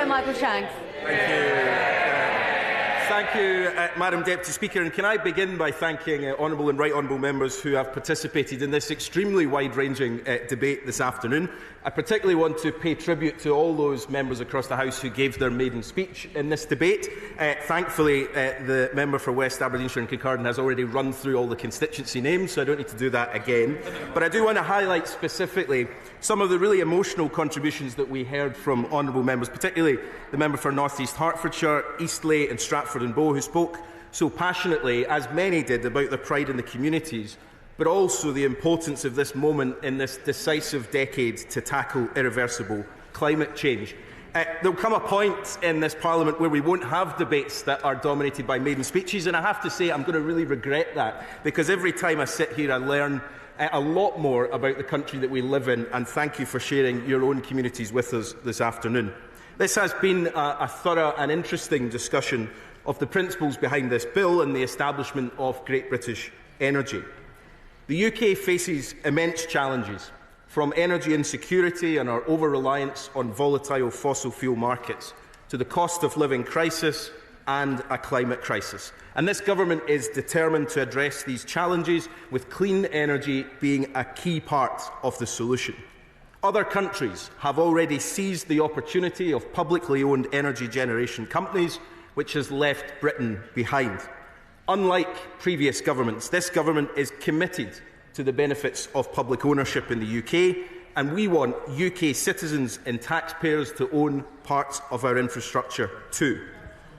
Minister Michael Shanks. Thank you. Thank you, Madam Deputy Speaker. And can I begin by thanking honourable and right honourable members who have participated in this extremely wide-ranging debate this afternoon. I particularly want to pay tribute to all those members across the House who gave their maiden speech in this debate. Thankfully, the member for West Aberdeenshire and Kincardine has already run through all the constituency names, so I don't need to do that again. But I do want to highlight specifically some of the really emotional contributions that we heard from honourable members, particularly the member for North East Hertfordshire, Eastleigh and Stratford and Bow, who spoke so passionately, as many did, about their pride in the communities, but also the importance of this moment in this decisive decade to tackle irreversible climate change. There will come a point in this Parliament where we won't have debates that are dominated by maiden speeches, and I have to say I'm going to really regret that, because every time I sit here I learn a lot more about the country that we live in, and thank you for sharing your own communities with us this afternoon. This has been a thorough and interesting discussion of the principles behind this bill and the establishment of Great British Energy. The UK faces immense challenges, from energy insecurity and our over-reliance on volatile fossil fuel markets to the cost of living crisis and a climate crisis. And this government is determined to address these challenges, with clean energy being a key part of the solution. Other countries have already seized the opportunity of publicly owned energy generation companies, which has left Britain behind. Unlike previous governments, this government is committed to the benefits of public ownership in the UK, and we want UK citizens and taxpayers to own parts of our infrastructure too.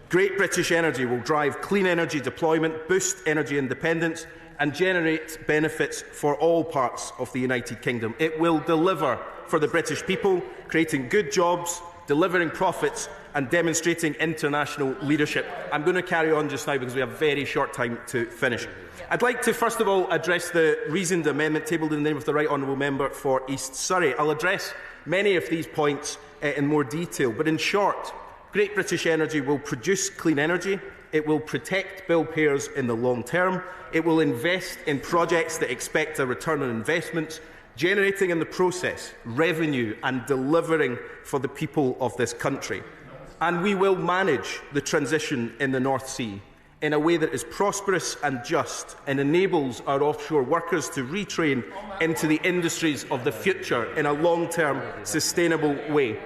Great British Energy will drive clean energy deployment, boost energy independence and generate benefits for all parts of the United Kingdom. It will deliver for the British people, creating good jobs, delivering profits and demonstrating international leadership. I'm going to carry on just now because we have a very short time to finish. I'd like to first of all address the reasoned amendment tabled in the name of the right honourable member for East Surrey. I'll address many of these points in more detail, but in short, Great British Energy will produce clean energy, it will protect bill payers in the long term, it will invest in projects that expect a return on investment, generating in the process revenue and delivering for the people of this country. And we will manage the transition in the North Sea in a way that is prosperous and just and enables our offshore workers to retrain into the industries of the future in a long-term, sustainable way.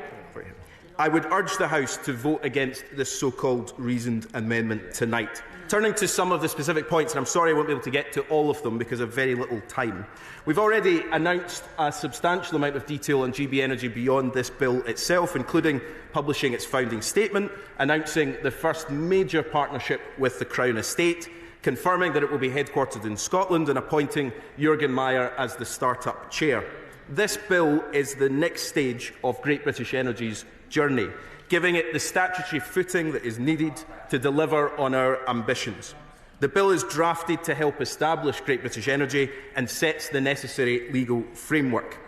I would urge the House to vote against this so-called reasoned amendment tonight. Turning to some of the specific points, and I'm sorry I won't be able to get to all of them because of very little time. We've already announced a substantial amount of detail on GB Energy beyond this bill itself, including publishing its founding statement, announcing the first major partnership with the Crown Estate, confirming that it will be headquartered in Scotland, and appointing Jürgen Meyer as the start-up chair. This bill is the next stage of Great British Energy's journey, giving it the statutory footing that is needed to deliver on our ambitions. The bill is drafted to help establish Great British Energy and sets the necessary legal framework.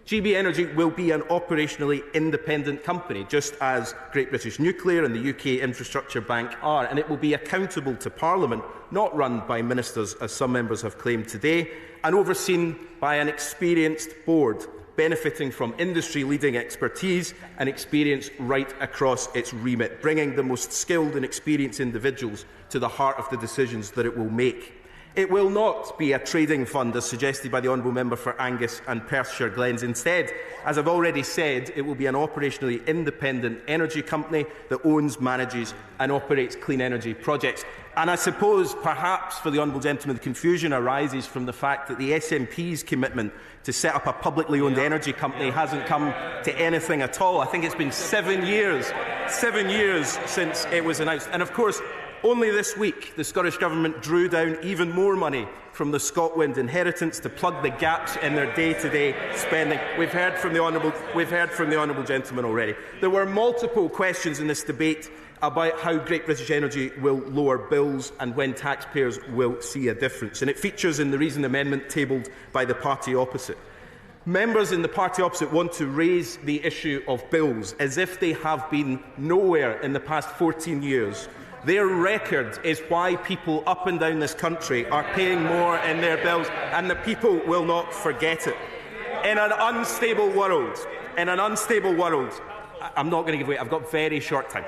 GB Energy will be an operationally independent company, just as Great British Nuclear and the UK Infrastructure Bank are, and it will be accountable to Parliament, not run by ministers, as some members have claimed today, and overseen by an experienced board, benefiting from industry-leading expertise and experience right across its remit, bringing the most skilled and experienced individuals to the heart of the decisions that it will make. It will not be a trading fund, as suggested by the honourable member for Angus and Perthshire Glens. Instead, as I've already said, it will be an operationally independent energy company that owns, manages and operates clean energy projects. And I suppose, perhaps, for the honourable gentleman, the confusion arises from the fact that the SNP's commitment to set up a publicly owned energy company hasn't come to anything at all. I think it's been 7 years since it was announced. And of course, only this week, the Scottish Government drew down even more money from the ScotWind inheritance to plug the gaps in their day-to-day spending. We've heard from the honourable gentleman already. There were multiple questions in this debate about how Great British Energy will lower bills and when taxpayers will see a difference. And it features in the reasoned amendment tabled by the party opposite. Members in the party opposite want to raise the issue of bills as if they have been nowhere in the past 14 years. Their record is why people up and down this country are paying more in their bills, and the people will not forget it. In an unstable world, I'm not going to give away. I've got very short time.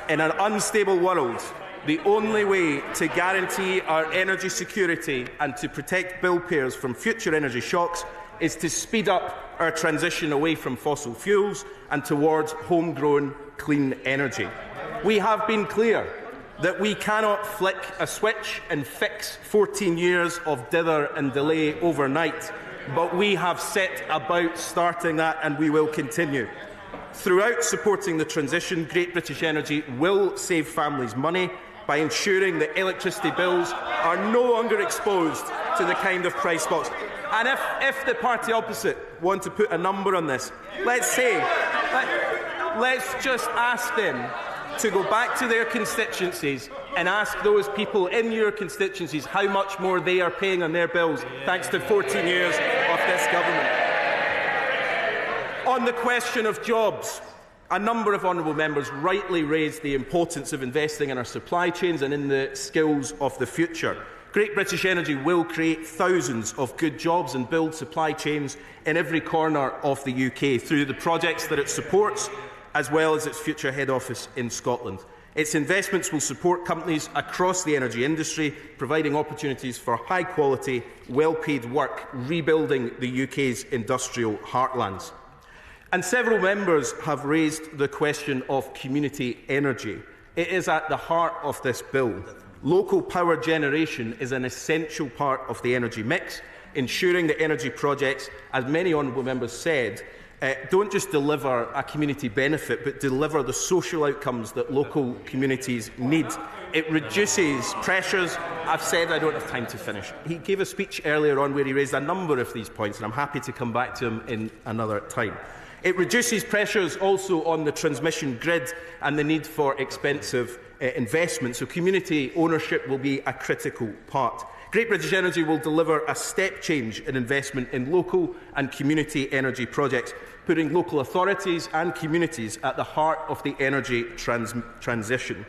In an unstable world, the only way to guarantee our energy security and to protect bill payers from future energy shocks is to speed up our transition away from fossil fuels and towards homegrown clean energy. We have been clear that we cannot flick a switch and fix 14 years of dither and delay overnight, but we have set about starting that, and we will continue. Throughout supporting the transition, Great British Energy will save families money by ensuring that electricity bills are no longer exposed to the kind of price spots. And if the party opposite want to put a number on this, let's just ask them to go back to their constituencies and ask those people in your constituencies how much more they are paying on their bills thanks to 14 years of this government. On the question of jobs, a number of honourable members rightly raised the importance of investing in our supply chains and in the skills of the future. Great British Energy will create thousands of good jobs and build supply chains in every corner of the UK through the projects that it supports, as well as its future head office in Scotland. Its investments will support companies across the energy industry, providing opportunities for high-quality, well-paid work, rebuilding the UK's industrial heartlands. And several members have raised the question of community energy. It is at the heart of this bill. Local power generation is an essential part of the energy mix, ensuring that energy projects, as many honourable members said, don't just deliver a community benefit, but deliver the social outcomes that local communities need. It reduces pressures. I've said I don't have time to finish. He gave a speech earlier on where he raised a number of these points, and I'm happy to come back to him in another time. It reduces pressures also on the transmission grid and the need for expensive investment, so community ownership will be a critical part. Great British Energy will deliver a step change in investment in local and community energy projects, putting local authorities and communities at the heart of the energy transition.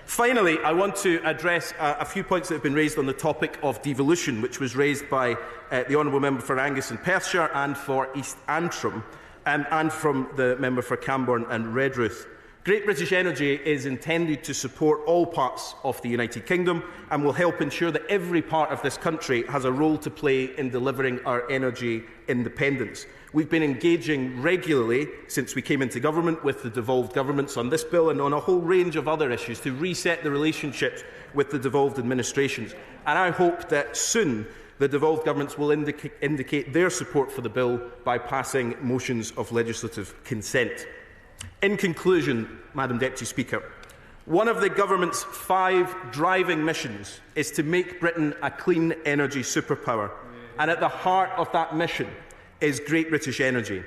Finally, I want to address a few points that have been raised on the topic of devolution, which was raised by the honourable member for Angus and Perthshire and for East Antrim, and from the member for Camborne and Redruth. Great British Energy is intended to support all parts of the United Kingdom and will help ensure that every part of this country has a role to play in delivering our energy independence. We've been engaging regularly since we came into government with the devolved governments on this bill and on a whole range of other issues to reset the relationships with the devolved administrations. And I hope that soon the devolved governments will indicate their support for the bill by passing motions of legislative consent. In conclusion, Madam Deputy Speaker, one of the government's 5 driving missions is to make Britain a clean energy superpower, and at the heart of that mission is Great British Energy.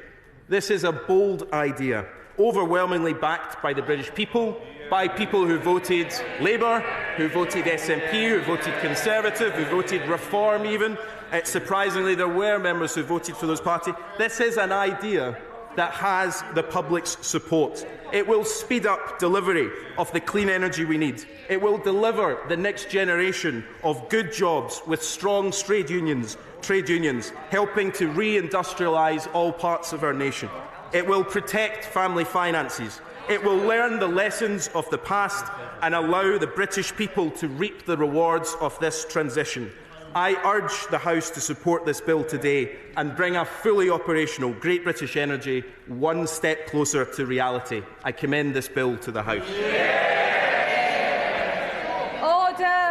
This is a bold idea, overwhelmingly backed by the British people, by people who voted Labour, who voted SNP, who voted Conservative, who voted Reform even. Surprisingly, there were members who voted for those parties. This is an idea that has the public's support. It will speed up delivery of the clean energy we need. It will deliver the next generation of good jobs with strong trade unions helping to re-industrialise all parts of our nation. It will protect family finances. It will learn the lessons of the past and allow the British people to reap the rewards of this transition. I urge the House to support this bill today and bring a fully operational Great British Energy one step closer to reality. I commend this bill to the House. Order.